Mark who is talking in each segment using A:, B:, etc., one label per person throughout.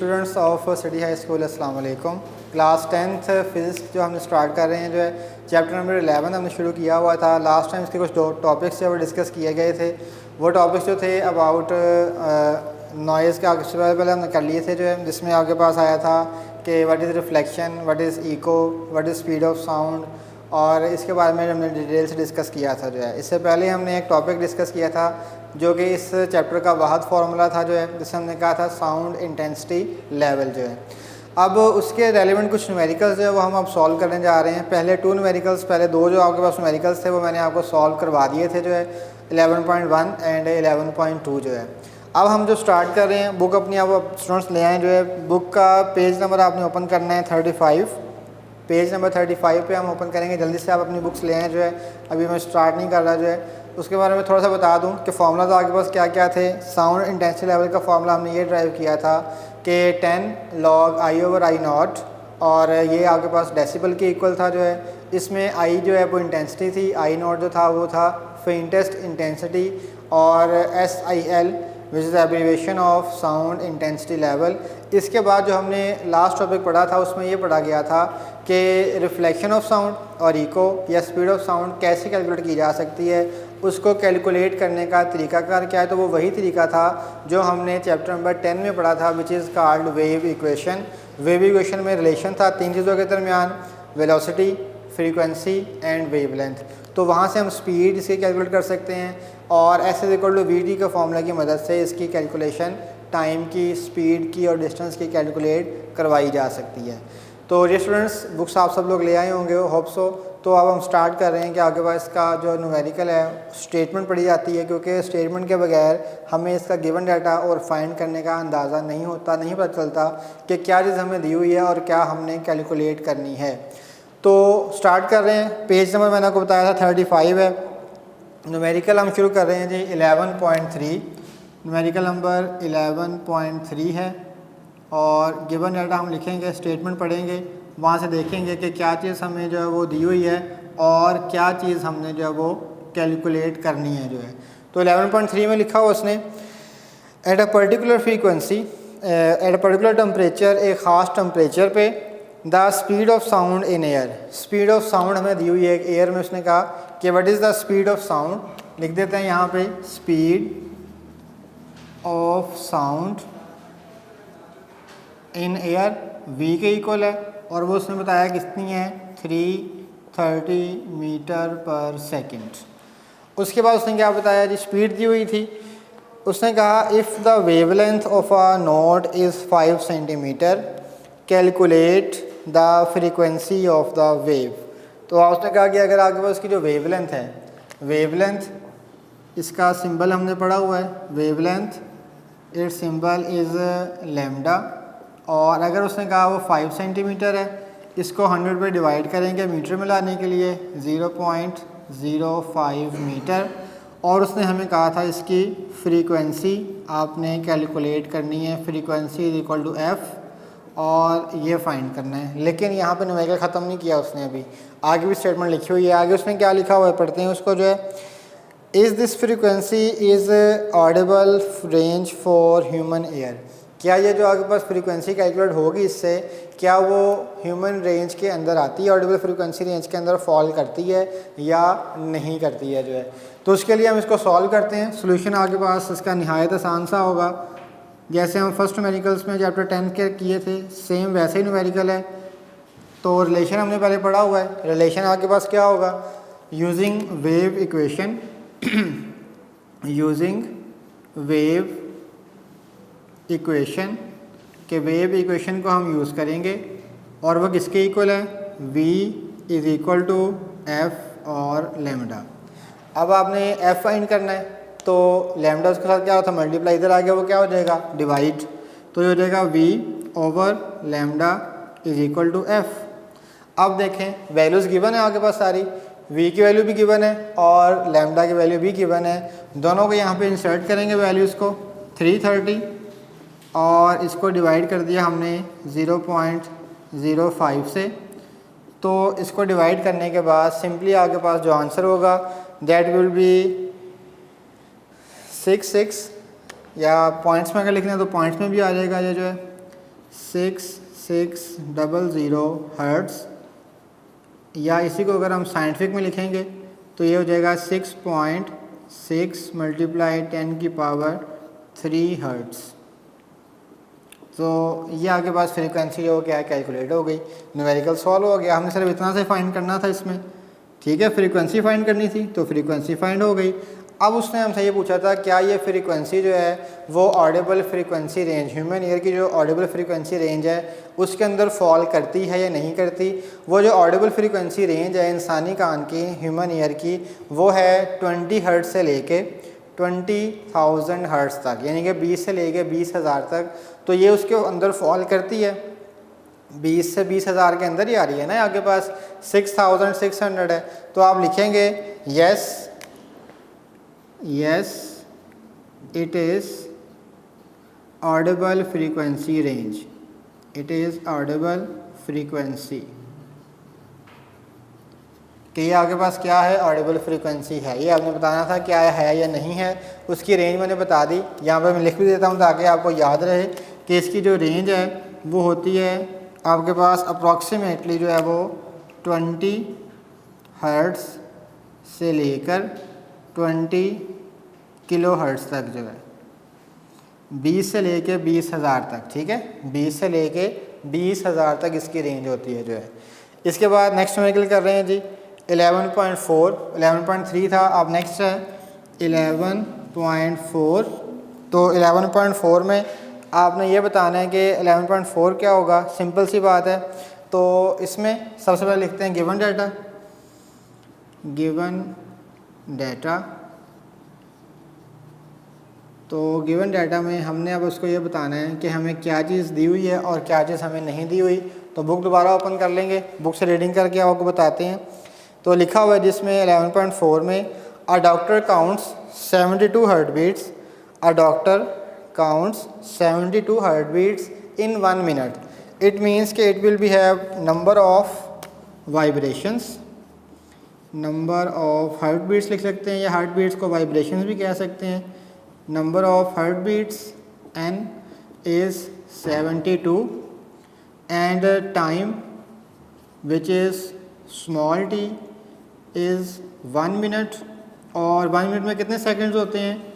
A: Students of city high school अस्सलाम वालेकुम। Class 10th physics जो हमने स्टार्ट कर रहे हैं, जो है चैप्टर नंबर 11 हमने शुरू किया हुआ था। लास्ट टाइम इसके कुछ टॉपिक्स जो वो डिस्कस किए गए थे। वो टॉपिक्स जो थे अबाउट नॉइज़ के आगे पहले हमने कर लिए थे, जो है जिसमें आपके पास आया था कि what is reflection, what is echo, what is speed of sound, और इसके बारे में हमने डिटेल से डिस्कस किया था। जो है इससे पहले हमने एक टॉपिक डिस्कस किया था जो कि इस चैप्टर का वाहद फार्मूला था, जो है जिससे हमने कहा था साउंड इंटेंसिटी लेवल। जो है अब उसके रेलिवेंट कुछ न्यूमेरिकल्स जो है वो हम अब सॉल्व करने जा रहे हैं। पहले टू न्यूमेरिकल्स, पहले दो जो आपके पास न्यूमेरिकल्स थे वो मैंने आपको सॉल्व करवा दिए थे, जो है 11.1 एंड 11.2। जो है अब हम जो स्टार्ट कर रहे हैं, बुक अपनी आप स्टूडेंट्स ले आएँ। जो है बुक का पेज नंबर आपने ओपन करना है 35। पेज नंबर 35 पे हम ओपन करेंगे। जल्दी से आप अपनी बुक्स ले आएँ। जो है अभी मैं स्टार्ट नहीं कर रहा। जो है उसके बारे में थोड़ा सा बता दूं कि फार्मूलाज आपके पास क्या क्या थे। साउंड इंटेंसिटी लेवल का फार्मूला हमने ये ड्राइव किया था कि 10 log I/I0, और ये आपके पास डेसिबल के इक्वल था। जो है इसमें I जो है वो इंटेंसिटी थी, I0 जो था वो था फेंटेस्ट इंटेंसिटी, और SIL which is abbreviation of sound intensity level. इसके बाद जो हमने लास्ट टॉपिक पढ़ा था उसमें ये पढ़ा गया था कि रिफ्लेक्शन ऑफ साउंड और इको या स्पीड ऑफ साउंड कैसे कैलकुलेट की जा सकती है, उसको कैलकुलेट करने का तरीकाकार क्या है। तो वो वही तरीका था जो हमने चैप्टर नंबर 10 में पढ़ा था, which is called wave equation. Wave equation में रिलेशन था तीन चीज़ों के दरमियान, वेलोसिटी, फ्रीक्वेंसी एंड वेवलेंथ। तो वहाँ से हम स्पीड इसकी कैलकुलेट कर सकते हैं, और S=VT का फॉर्मूला की मदद से इसकी कैलकुलेशन टाइम की, स्पीड की और डिस्टेंस की कैलकुलेट करवाई जा सकती है। तो ये स्टूडेंट्स बुक्स आप सब लोग ले आए होंगे, होप सो। तो अब हम स्टार्ट कर रहे हैं कि आपके पास इसका जो न्यूमेरिकल है स्टेटमेंट पढ़ी जाती है, क्योंकि स्टेटमेंट के बगैर हमें इसका गिवन डाटा और फाइंड करने का अंदाज़ा नहीं होता, नहीं पता चलता कि क्या चीज़ हमें दी हुई है और क्या हमने कैलकुलेट करनी है। तो स्टार्ट कर रहे हैं। पेज नंबर मैंने आपको बताया था 35 है। न्यूमेरिकल हम शुरू कर रहे हैं जी 11.3। न्यूमेरिकल नंबर 11.3 है, और गिवन डाटा हम लिखेंगे, स्टेटमेंट पढ़ेंगे, वहाँ से देखेंगे कि क्या चीज़ हमें जो है वो दी हुई है और क्या चीज़ हमने जो है वो कैलकुलेट करनी है। जो है तो 11.3 में लिखा हुआ उसने, at a particular frequency, at a particular temperature, एक ख़ास टेम्परेचर पे, the speed of sound in air. Speed of sound हमें दी हुई है एयर में। उसने कहा कि what is the speed of sound. लिख देते हैं यहाँ पे, speed of sound in air v के इक्वल है, और वो उसने बताया कितनी है, 330 मीटर पर सेकेंड। उसके बाद उसने क्या बताया जी, स्पीड दी हुई थी। उसने कहा if the wavelength of a note is 5 centimetre, calculate the frequency of the wave. तो उसने कहा कि अगर आपके पास की जो वेवलेंथ है, वेवलेंथ इसका सिंबल हमने पढ़ा हुआ है, wavelength it's symbol is lambda, और अगर उसने कहा वो 5 सेंटीमीटर है, इसको 100 पे डिवाइड करेंगे मीटर में लाने के लिए 0.05 मीटर, और उसने हमें कहा था इसकी फ्रीक्वेंसी आपने कैलकुलेट करनी है, frequency is equal to f, और ये फाइंड करना है। लेकिन यहाँ पे न्यूमेरिकल ख़त्म नहीं किया उसने, अभी आगे भी स्टेटमेंट लिखी हुई है। आगे उसने क्या लिखा हुआ है पढ़ते हैं उसको। जो है is this frequency is Audible range for human air. क्या ये जो आपके पास फ्रीक्वेंसी कैलकुलेट होगी इससे, क्या वो ह्यूमन रेंज के अंदर आती है, ऑडिबल फ्रीक्वेंसी रेंज के अंदर फॉल करती है या नहीं करती है। जो है तो उसके लिए हम इसको सॉल्व करते हैं। सोल्यूशन आपके पास इसका नहायत आसान सा होगा, जैसे हम फर्स्ट न्यूमेरिकल्स में चैप्टर 10 के किए थे, सेम वैसे ही न्यूमेरिकल है। तो रिलेशन हमने पहले पढ़ा हुआ है। रिलेशन आपके पास क्या होगा, using wave equation, using wave equation के वेव इक्वेशन को हम यूज़ करेंगे, और वह किसके इक्वल है, v is equal to f और लैम्डा। अब आपने f फाइंड करना है, तो लैम्डा उसके साथ क्या होता है, मल्टीप्लाई, इधर आ गया वो क्या हो जाएगा, डिवाइड। तो ये हो जाएगा v over lambda is equal to f। अब देखें वैल्यूज़ गिवन है आपके पास सारी, v की वैल्यू भी गिवन है और लैम्डा की वैल्यू भी गिवन है। दोनों को यहाँ पे इंसर्ट करेंगे वैल्यूज़ को, 330, और इसको डिवाइड कर दिया हमने 0.05 से। तो इसको डिवाइड करने के बाद सिंपली आपके पास जो आंसर होगा दैट विल बी 66, या पॉइंट्स में अगर लिखना है तो पॉइंट्स में भी आ जाएगा ये जो है 6600 हर्ट्ज़, या इसी को अगर हम साइंटिफिक में लिखेंगे तो ये हो जाएगा 6.6 × 10⁻³ हर्ट्ज़। तो ये आपके पास फ्रीक्वेंसी जो क्या है कैलकुलेट हो गई, न्यूमेरिकल सॉल्व हो गया। हमने सिर्फ इतना से फाइंड करना था इसमें, ठीक है, फ्रीक्वेंसी फाइंड करनी थी तो फ्रीक्वेंसी फाइंड हो गई। अब उसने हमसे ये पूछा था क्या ये फ्रीक्वेंसी जो है वो Audible frequency range, human ear की जो ऑडिबल फ्रीक्वेंसी रेंज है उसके अंदर फॉल करती है या नहीं करती। वो जो ऑडिबल फ्रीक्वेंसी रेंज है इंसानी कान की, ह्यूमन ईयर की, वो है 20 हर्ट्ज़ से लेके 20,000 हर्ट्ज़ तक, यानी कि 20 से लेके 20,000 तक। तो ये उसके अंदर फॉल करती है, 20 से 20,000 के अंदर ही आ रही है ना। आपके पास 6600 है तो आप लिखेंगे yes it is Audible frequency range, it is Audible frequency, कि ये आपके पास क्या है ऑडिबल फ्रीक्वेंसी है। ये आपने बताना था क्या है या नहीं है, उसकी रेंज मैंने बता दी। यहाँ पे मैं लिख भी देता हूँ ताकि आपको याद रहे कि इसकी जो रेंज है वो होती है आपके पास अप्रॉक्सीमेटली जो है वो 20 हर्ट्ज़ से लेकर 20 किलो हर्ट्ज़ तक जो है, 20 से लेके 20,000 तक, ठीक है, 20 से लेके 20,000 तक इसकी रेंज होती है जो है। इसके बाद नेक्स्ट न्यूमेरिकल कर रहे हैं जी 11.4, 11.3 था, अब नेक्स्ट है 11.4। तो 11.4 में आपने ये बताना है कि 11.4 क्या होगा, सिंपल सी बात है। तो इसमें सबसे पहले लिखते हैं गिवन डाटा। तो गिवन डाटा में हमने अब उसको ये बताना है कि हमें क्या चीज़ दी हुई है और क्या चीज़ हमें नहीं दी हुई। तो बुक दोबारा ओपन कर लेंगे, बुक से रीडिंग करके आपको बताते हैं। तो लिखा हुआ है जिसमें 11.4 में a doctor counts 72 heart beats, a doctor counts 72 heart beats in 1 minute. It means कि it will be have number of vibrations, number of heart beats लिख सकते हैं या हार्ट बीट्स को वाइब्रेशंस भी कह सकते हैं। Number of heart beats n is 72 and time which is small t is 1 minute, और 1 मिनट में कितने सेकंड्स होते हैं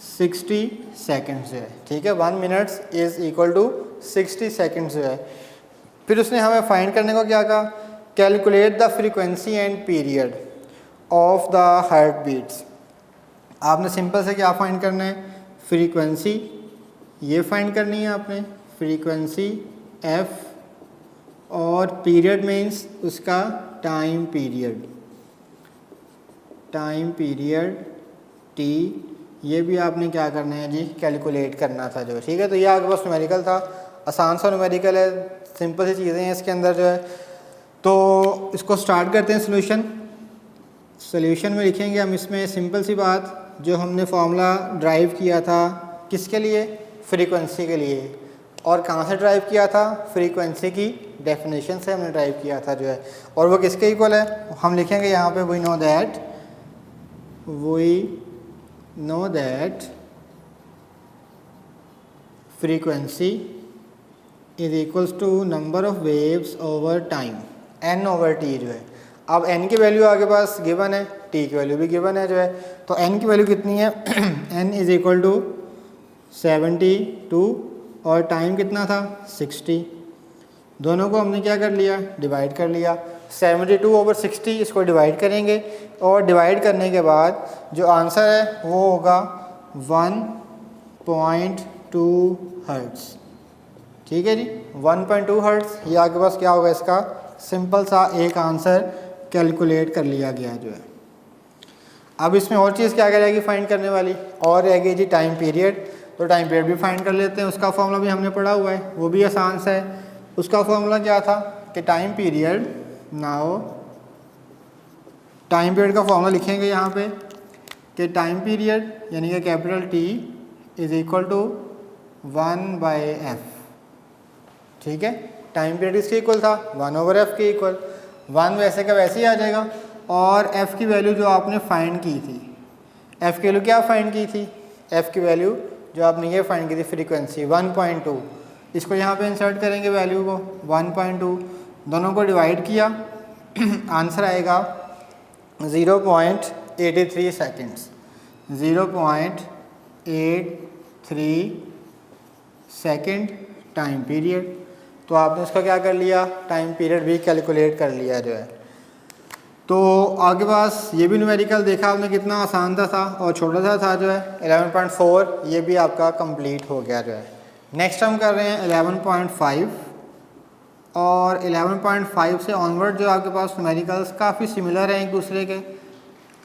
A: 60 सेकंड्स है, ठीक है। 1 minutes is equal to 60 seconds है। फिर उसने हमें फाइंड करने को क्या कहा, calculate the frequency and period of the heart beats. आपने सिंपल से क्या फाइंड करना है, फ्रीक्वेंसी ये फाइंड करनी है आपने, फ्रीक्वेंसी f, और पीरियड मीन्स उसका टाइम पीरियड t, ये भी आपने क्या करना है जी कैलकुलेट करना था जो, ठीक है। तो ये आपके पास न्यूमेरिकल था, आसान सा न्यूमेरिकल है, सिंपल सी चीज़ें हैं इसके अंदर जो है। तो इसको स्टार्ट करते हैं सोल्यूशन में लिखेंगे हम इसमें सिंपल सी बात, जो हमने फार्मूला ड्राइव किया था किसके लिए, फ्रीक्वेंसी के लिए, और कहाँ से ड्राइव किया था, फ्रीक्वेंसी की डेफिनेशन से हमने ड्राइव किया था जो है। और वो किसके इक्वल है, हम लिखेंगे यहाँ पे we know that frequency is equals to number of waves over time, n/t जो है। अब n की वैल्यू आपके पास गिवन है, t की वैल्यू भी गिवन है जो है। तो n की वैल्यू कितनी है, n इज इक्वल टू 72 और टाइम कितना था 60। दोनों को हमने क्या कर लिया, डिवाइड कर लिया। 72/60 इसको डिवाइड करेंगे और डिवाइड करने के बाद जो आंसर है वो होगा 1.2 हर्ट्ज़, ठीक है जी, 1.2 हर्ट्ज़। ये आपके पास क्या होगा, इसका सिंपल सा एक आंसर कैलकुलेट कर लिया गया जो है। अब इसमें और चीज़ क्या रहेगी फाइंड करने वाली, और रहेगी जी टाइम पीरियड। तो टाइम पीरियड भी फाइंड कर लेते हैं, उसका फॉर्मूला भी हमने पढ़ा हुआ है, वो भी आसान सा है। उसका फॉर्मूला क्या था कि time period, now time period का फॉर्मूला लिखेंगे यहाँ पे कि टाइम पीरियड यानी कि capital T is equal to 1/f, ठीक है। टाइम पीरियड इसके इक्वल था 1/f के इक्वल, 1 वैसे का वैसे ही आ जाएगा। और f की वैल्यू जो आपने फाइंड की थी, f की वैल्यू क्या फाइंड की थी, f की वैल्यू जो आपने ये फाइंड की थी फ्रीक्वेंसी 1.2, इसको यहाँ पे इंसर्ट करेंगे वैल्यू को 1.2, दोनों को डिवाइड किया, आंसर आएगा 0.83 सेकेंड्स, 0.83 सेकेंड टाइम पीरियड। तो आपने इसका क्या कर लिया, टाइम पीरियड भी कैलकुलेट कर लिया जो है। तो आगे पास ये भी न्यूमेरिकल देखा आपने कितना आसान था और छोटा सा था जो है 11.4, ये भी आपका कंप्लीट हो गया जो है। नेक्स्ट हम कर रहे हैं 11.5 और 11.5 से ऑनवर्ड जो आपके पास न्यूमेरिकल्स काफ़ी सिमिलर हैं एक दूसरे के।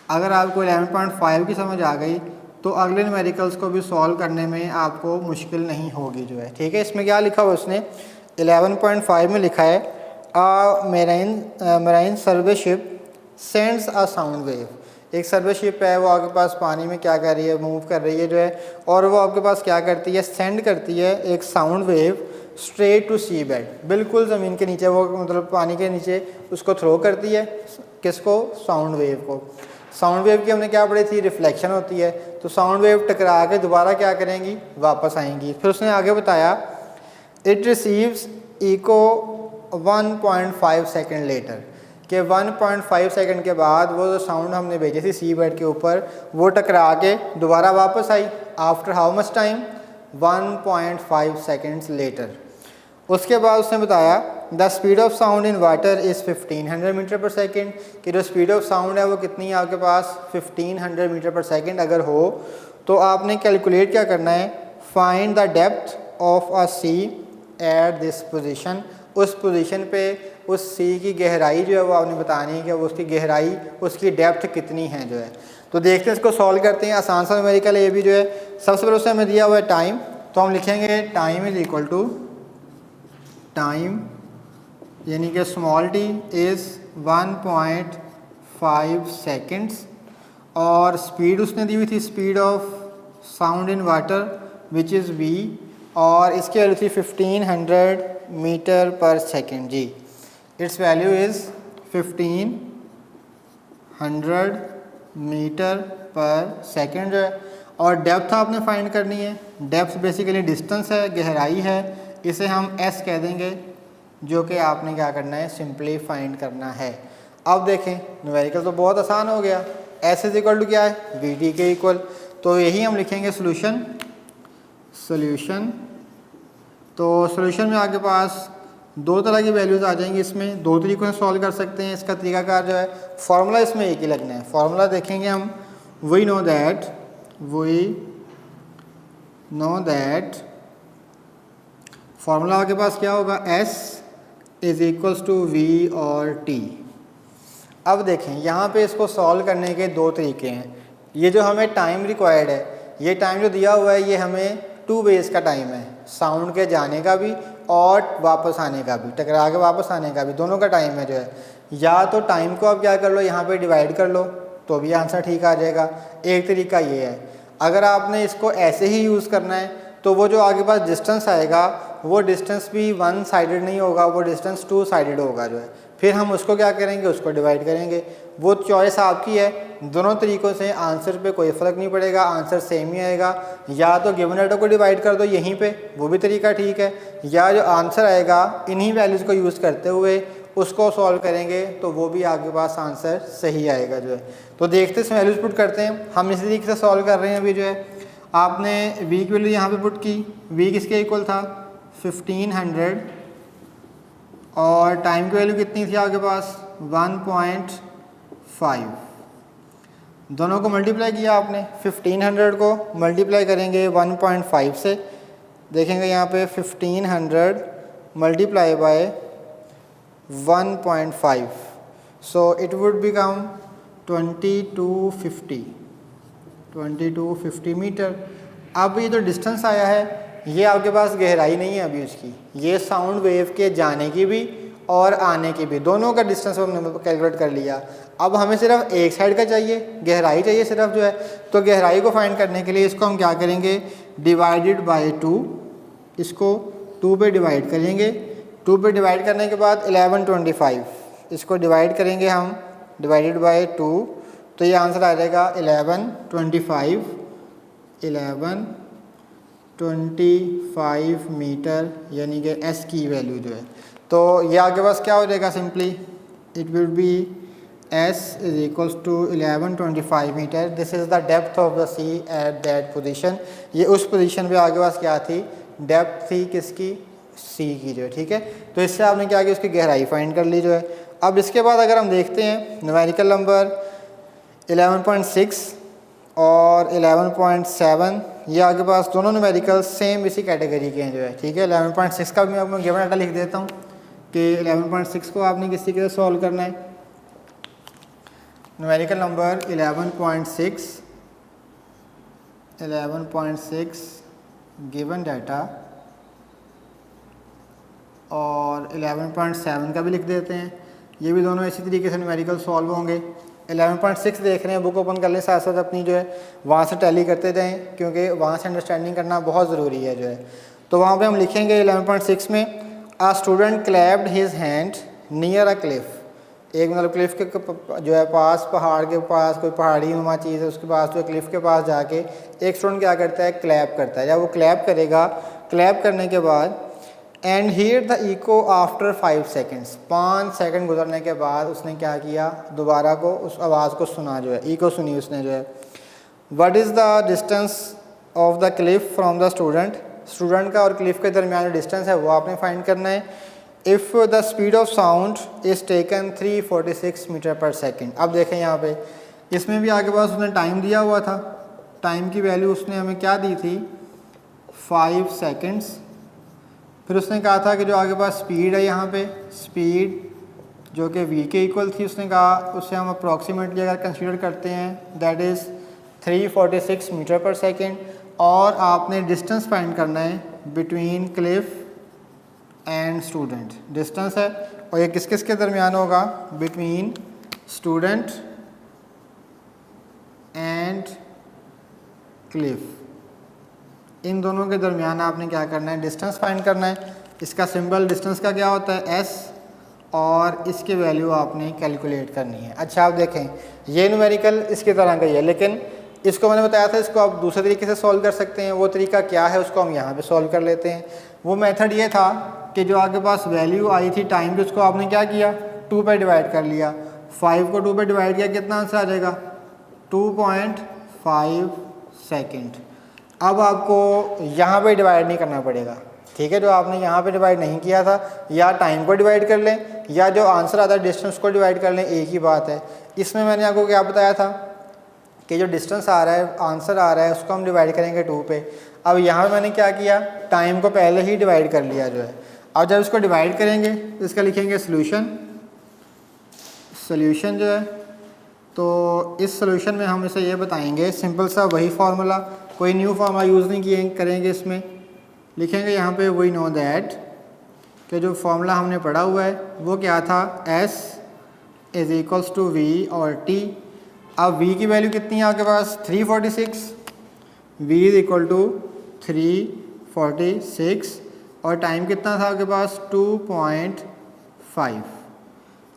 A: अगर आपको 11.5 की समझ आ गई तो अगले न्यूमेरिकल्स को भी सॉल्व करने में आपको मुश्किल नहीं होगी जो है। ठीक है, इसमें क्या लिखा हुआ उसने 11.5 में लिखा है marine survey ship sends a sound wave. एक सर्वे शिप है, वो आपके पास पानी में क्या कर रही है, मूव कर रही है जो है, और वो आपके पास क्या करती है, सेंड करती है एक sound wave straight to sea bed, बिल्कुल ज़मीन के नीचे, वो मतलब पानी के नीचे उसको थ्रो करती है। किसको, साउंड वेव को। साउंड वेव की हमने क्या पढ़ी थी, रिफ्लेक्शन होती है। तो साउंड वेव टकरा के दोबारा क्या करेंगी, वापस आएंगी। फिर उसने आगे बताया it receives echo 1.5 second later, कि 1.5 सेकंड के बाद वो जो साउंड हमने भेजी थी सी बेड के ऊपर, वो टकरा के दोबारा वापस आई। After how much time, 1.5 seconds later. उसके बाद उसने बताया the speed of sound in water is 1500 metre per second, कि जो स्पीड ऑफ साउंड है वो कितनी है आपके पास, 1500 मीटर पर सेकेंड अगर हो तो आपने कैलकुलेट क्या करना है, find the depth of a sea at this position. उस पोजीशन पे उस सी की गहराई जो है वो आपने बतानी है कि वो उसकी गहराई, उसकी डेप्थ कितनी है जो है। तो देखते हैं इसको सॉल्व करते हैं। आसान सा न्यूमेरिकल ये भी जो है। सबसे पहले उसने हमें दिया हुआ है टाइम, तो हम लिखेंगे time is equal to time यानी कि स्मॉल टी इज़ 1.5 सेकेंड्स, और स्पीड उसने दी हुई थी speed of sound in water which is v, और इसकी वैल्यू थी 1500 मीटर पर सेकेंड जी। Its value is 1500 metre per second है। और डेप्थ आपने फाइंड करनी है। डेप्थ बेसिकली डिस्टेंस है, गहराई है, इसे हम एस कह देंगे, जो कि आपने क्या करना है, सिंपली फाइंड करना है। अब देखें न्यूमेरिकल तो बहुत आसान हो गया। एस इज इक्वल टू क्या है, वी टी के इक्वल, तो यही हम लिखेंगे सोल्यूशन। तो सोल्यूशन में आपके पास दो तरह की वैल्यूज़ आ जाएंगी। इसमें दो तरीक़ों से सॉल्व कर सकते हैं। इसका तरीकाकार जो है, फार्मूला इसमें एक ही लगना है। फार्मूला देखेंगे हम, वी नो दैट फार्मूला आपके पास क्या होगा, S is equals to v और T। अब देखें यहाँ पे इसको सॉल्व करने के दो तरीके हैं। ये जो हमें टाइम रिक्वायर्ड है, ये टाइम जो दिया हुआ है, ये हमें 2 वेज का टाइम है, साउंड के जाने का भी और वापस आने का भी, टकरा के वापस आने का भी, दोनों का टाइम है जो है। या तो टाइम को आप क्या कर लो, यहाँ पे डिवाइड कर लो तो भी आंसर ठीक आ जाएगा। एक तरीका ये है। अगर आपने इसको ऐसे ही यूज़ करना है तो वो जो आगे पास डिस्टेंस आएगा, वो डिस्टेंस भी 1 साइडेड नहीं होगा, वो डिस्टेंस 2 साइडेड होगा जो है। फिर हम उसको क्या करेंगे, उसको डिवाइड करेंगे। वो चॉइस आपकी है। दोनों तरीक़ों से आंसर पे कोई फ़र्क नहीं पड़ेगा, आंसर सेम ही आएगा। या तो गिवन डेटा को डिवाइड कर दो यहीं पे, वो भी तरीका ठीक है। या जो आंसर आएगा इन्हीं वैल्यूज़ को यूज़ करते हुए उसको सॉल्व करेंगे तो वो भी आपके पास आंसर सही आएगा जो है। तो देखते हैं, वैल्यूज़ पुट करते हैं। हम इसी तरीके से सॉल्व कर रहे हैं अभी जो है। आपने वी की वैल्यू यहाँ पे पुट की, वी किसके इक्वल था, 1500, और टाइम की वैल्यू कितनी थी आपके पास, 1.5। दोनों को मल्टीप्लाई किया आपने, 1500 को मल्टीप्लाई करेंगे 1.5 से, देखेंगे यहाँ पे 1500 multiply by 1.5, so it would become 2250 metre. अब ये जो डिस्टेंस आया है, ये आपके पास गहराई नहीं है अभी उसकी, ये साउंड वेव के जाने की भी और आने की भी, दोनों का डिस्टेंस हमने कैलकुलेट कर लिया। अब हमें सिर्फ एक साइड का चाहिए, गहराई चाहिए सिर्फ जो है। तो गहराई को फाइंड करने के लिए इसको हम क्या करेंगे, डिवाइडेड बाय 2, इसको 2 पे डिवाइड करेंगे। 2 पे डिवाइड करने के बाद 1125, इसको डिवाइड करेंगे हम, डिवाइडेड बाय 2, तो ये आंसर आ जाएगा 1125 25 मीटर यानी कि एस की वैल्यू जो है, तो ये आपके पास क्या हो जाएगा, simply it will be S is equals to 1125 metre. This is the depth of the sea at that position. ये उस पोजीशन पे आपके पास क्या थी, डेप्थ थी किसकी, सी की जो है, ठीक है। तो इससे आपने क्या किया, उसकी गहराई फाइंड कर ली जो है। अब इसके बाद अगर हम देखते हैं न्यूमेरिकल नंबर 11.6 और 11.7, ये आपके पास दोनों न्यूमेरिकल सेम इसी कैटेगरी के हैं जो है, ठीक है। 11.6 का भी मैं आपको गिवन डाटा लिख देता हूँ कि 11.6 को आपने किस तरीके से सॉल्व करना है। न्यूमेरिकल नंबर 11.6 गिवन डाटा और 11.7 का भी लिख देते हैं। ये भी दोनों इसी तरीके से न्यूमेरिकल सॉल्व होंगे। 11.6 देख रहे हैं, बुक ओपन कर लें, साथ साथ अपनी जो है वहाँ से टैली करते जाएं, क्योंकि वहाँ से अंडरस्टैंडिंग करना बहुत ज़रूरी है जो है। तो वहाँ पे हम लिखेंगे 11.6 में a student clapped his hand near a cliff. एक मतलब क्लिफ के जो है पास, पहाड़ के पास कोई पहाड़ी नुमा चीज़ है, उसके पास जो है क्लिफ के पास जाके एक स्टूडेंट क्या करता है, क्लैप करता है। जब वो क्लैप करेगा, क्लैप करने के बाद and hear the echo after 5 seconds, 5 second गुजरने के बाद उसने क्या किया, दोबारा को उस आवाज़ को सुना जो है, इको सुनी उसने जो है। What is the distance of the Cliff from the student, student का और क्लिफ के दरमियान जो डिस्टेंस है वो आपने फाइंड करना है। If the speed of sound is taken 346 metre per second. अब देखें यहाँ पे, इसमें भी आपके पास उसने टाइम दिया हुआ था, टाइम की वैल्यू उसने हमें क्या दी थी, 5 सेकेंड्स। फिर उसने कहा था कि जो आगे पास स्पीड है, यहाँ पे स्पीड जो कि v के इक्वल थी, उसने कहा उससे हम अप्रॉक्सीमेटली अगर कंसीडर करते हैं that is 346 metre per second. और आपने डिस्टेंस फाइंड करना है between cliff and student, distance है, और ये किस किस के दरमियान होगा, बिटवीन स्टूडेंट एंड क्लिफ, इन दोनों के दरमियान आपने क्या करना है, डिस्टेंस फाइंड करना है। इसका सिंबल डिस्टेंस का क्या होता है, एस, और इसकी वैल्यू आपने कैलकुलेट करनी है। अच्छा आप देखें, ये न्यूमेरिकल इसकी तरह का ही है, लेकिन इसको मैंने बताया था इसको आप दूसरे तरीके से सॉल्व कर सकते हैं। वो तरीका क्या है, उसको हम यहाँ पे सॉल्व कर लेते हैं। वो मेथड ये था कि जो आपके पास वैल्यू आई थी टाइम की, उसको आपने क्या किया, 2 पे डिवाइड कर लिया। 5 को 2 पे डिवाइड किया, कितना आंसर आ जाएगा, 2.5 सेकेंड। अब आपको यहाँ पे डिवाइड नहीं करना पड़ेगा, ठीक है। जो आपने यहाँ पे डिवाइड नहीं किया था, या टाइम को डिवाइड कर लें या जो आंसर आता है डिस्टेंस को डिवाइड कर लें, एक ही बात है। इसमें मैंने आपको क्या बताया था कि जो डिस्टेंस आ रहा है, आंसर आ रहा है, उसको हम डिवाइड करेंगे 2 पे। अब यहाँ पे मैंने क्या किया, टाइम को पहले ही डिवाइड कर लिया जो है। अब जब इसको डिवाइड करेंगे तो इसका लिखेंगे सोल्यूशन, सोल्यूशन जो है, तो इस सोल्यूशन में हम इसे ये बताएंगे, सिंपल सा वही फार्मूला, कोई न्यू फार्मूला यूज़ नहीं करेंगे। इसमें लिखेंगे यहाँ पे वी नो दैट, कि जो फार्मूला हमने पढ़ा हुआ है वो क्या था, S is equals to V और T। अब V की वैल्यू कितनी है आपके पास, 346, V इज़ इक्वल टू 346, और टाइम कितना था आपके पास, 2.5।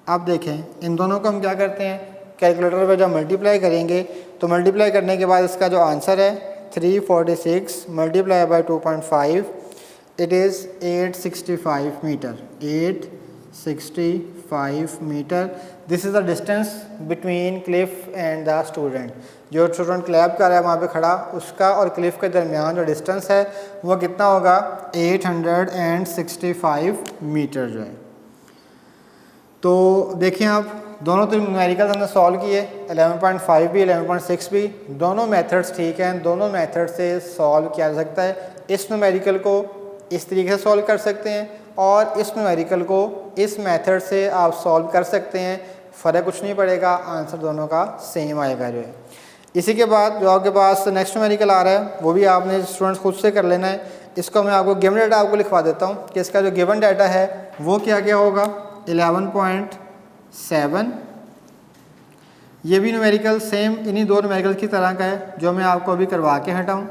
A: अब देखें इन दोनों को हम क्या करते हैं, कैलकुलेटर पे जब मल्टीप्लाई करेंगे तो मल्टीप्लाई करने के बाद इसका जो आंसर है 346 multiply by 2.5, it is 865 metre, 865 metre. This is the distance between cliff and the student. जो स्टूडेंट क्लैप कर रहा है वहाँ पे खड़ा, उसका और क्लिफ के दरमियान जो डिस्टेंस है वो कितना होगा, 865 मीटर जो है। तो देखें आप, दोनों तो न्यूमेरिकल्स हमने सॉल्व किए, 11.5 भी 11.6 भी, दोनों मेथड्स ठीक हैं, दोनों मेथड से सॉल्व किया जा सकता है। इस न्यूमेरिकल को इस तरीके से सॉल्व कर सकते हैं और इस न्यूमेरिकल को इस मेथड से आप सॉल्व कर सकते हैं, फ़र्क कुछ नहीं पड़ेगा, आंसर दोनों का सेम आएगा जो है। इसी के बाद जो आपके पास नेक्स्ट न्यूमेरिकल आ रहा है वो भी आपने स्टूडेंट्स खुद से कर लेना है। इसको मैं आपको गिवन डाटा आपको लिखवा देता हूँ कि इसका जो गिवन डाटा है वो क्या क्या होगा, 11.7। ये भी न्यूमेरिकल सेम इन्हीं दो न्यूमेरिकल की तरह का है जो मैं आपको अभी करवा के हटाऊँ।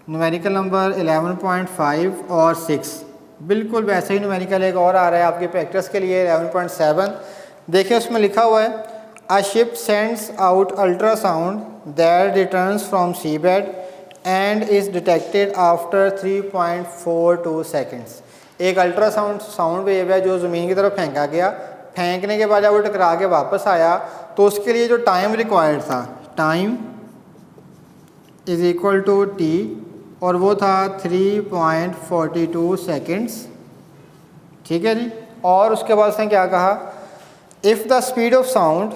A: न्यूमेरिकल नंबर 11.5 और 6 बिल्कुल वैसे ही न्यूमेरिकल एक और आ रहा है आपके प्रैक्टिस के लिए, 11.7। देखिए उसमें लिखा हुआ है, a ship sends out ultrasound that returns from sea bed and is detected after 3.42 seconds. एक अल्ट्रासाउंड साउंड वेव है जो ज़मीन की तरफ फेंका गया, फेंकने के बाद जब वो टकरा के वापस आया तो उसके लिए जो टाइम रिक्वायर्ड था, time is equal to t, और वो था 3.42 सेकेंड्स। ठीक है जी। और उसके बाद उसने क्या कहा, if the speed of sound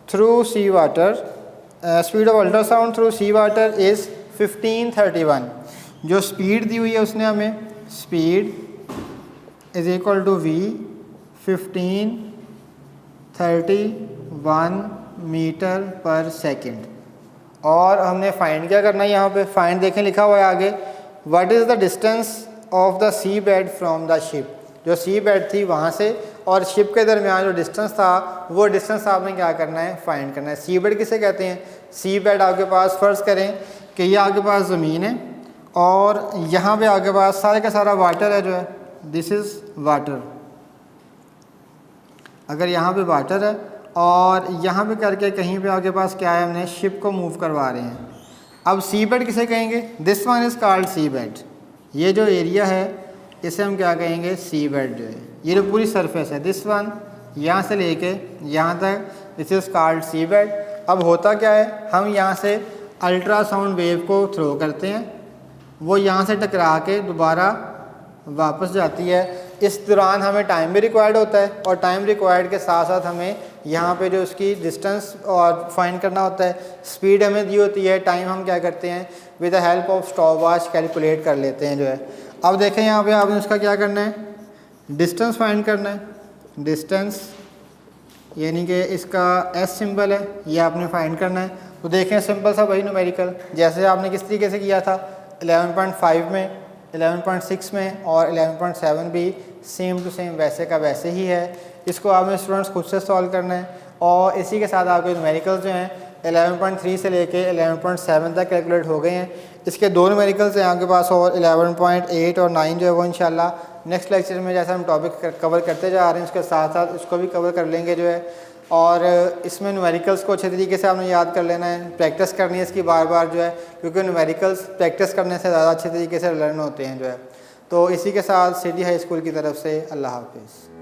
A: through sea water, speed of ultrasound through sea water is 1531। जो स्पीड दी हुई है उसने हमें, speed is equal to v 1531 metre per second. और हमने फाइंड क्या करना है यहाँ पे, फाइंड देखें लिखा हुआ है आगे, what is the distance of the sea bed from the ship. जो सी बेड थी वहाँ से और शिप के दरमियान जो डिस्टेंस था, वो डिस्टेंस आपने क्या करना है, फाइंड करना है। सी बेड किसे कहते हैं, सी बेड आपके पास फ़र्ज़ करें कि ये आपके पास ज़मीन है और यहाँ पे आपके पास सारे का सारा वाटर है, जो है दिस इज़ वाटर। अगर यहाँ पे वाटर है और यहाँ पे करके कहीं पे आपके पास क्या है, हमने शिप को मूव करवा रहे हैं। अब सी बेड किसे कहेंगे, this one is called sea bed. ये जो एरिया है इसे हम क्या कहेंगे, सी बेड। जो है ये जो पूरी सरफेस है, दिस वन यहाँ से लेके यहाँ तक, this is called sea bed. अब होता क्या है, हम यहाँ से अल्ट्रासाउंड वेव को थ्रो करते हैं, वो यहाँ से टकरा के दोबारा वापस जाती है। इस दौरान हमें टाइम भी रिक्वायर्ड होता है और टाइम रिक्वायर्ड के साथ साथ हमें यहाँ पे जो उसकी डिस्टेंस और फाइंड करना होता है। स्पीड हमें दी होती है, टाइम हम क्या करते हैं with the help of stop watch calculate कर लेते हैं, जो है। अब देखें यहाँ पे आपने उसका क्या करना है, डिस्टेंस फाइंड करना है। डिस्टेंस यानी कि इसका एस सिंबल है, ये आपने फाइंड करना है। तो देखें सिंपल सा वही न्यूमेरिकल जैसे आपने किस तरीके से किया था 11.5 में, 11.6 में और 11.7 भी सेम टू सेम वैसे का वैसे ही है। इसको आपने स्टूडेंट्स खुद से सॉल्व करना है और इसी के साथ आपके न्यूमेरिकल्स जो हैं 11.3 से लेके 11.7 तक कैलकुलेट हो गए हैं। इसके दो न्यूमेरिकल्स हैं आपके पास और 11.8 और 9 जो है वो इंशाल्लाह नेक्स्ट लेक्चर में जैसा हम टॉपिक कवर करते जा रहे हैं उसके साथ साथ इसको भी कवर कर लेंगे, जो है। और इसमें न्यूमेरिकल्स को अच्छे तरीके से आपने याद कर लेना है, प्रैक्टिस करनी है इसकी बार बार, जो है, क्योंकि न्यूमेरिकल्स प्रैक्टिस करने से ज़्यादा अच्छे तरीके से लर्न होते हैं, जो है। तो इसी के साथ सिटी हाई स्कूल की तरफ से अल्लाह हाफिज़।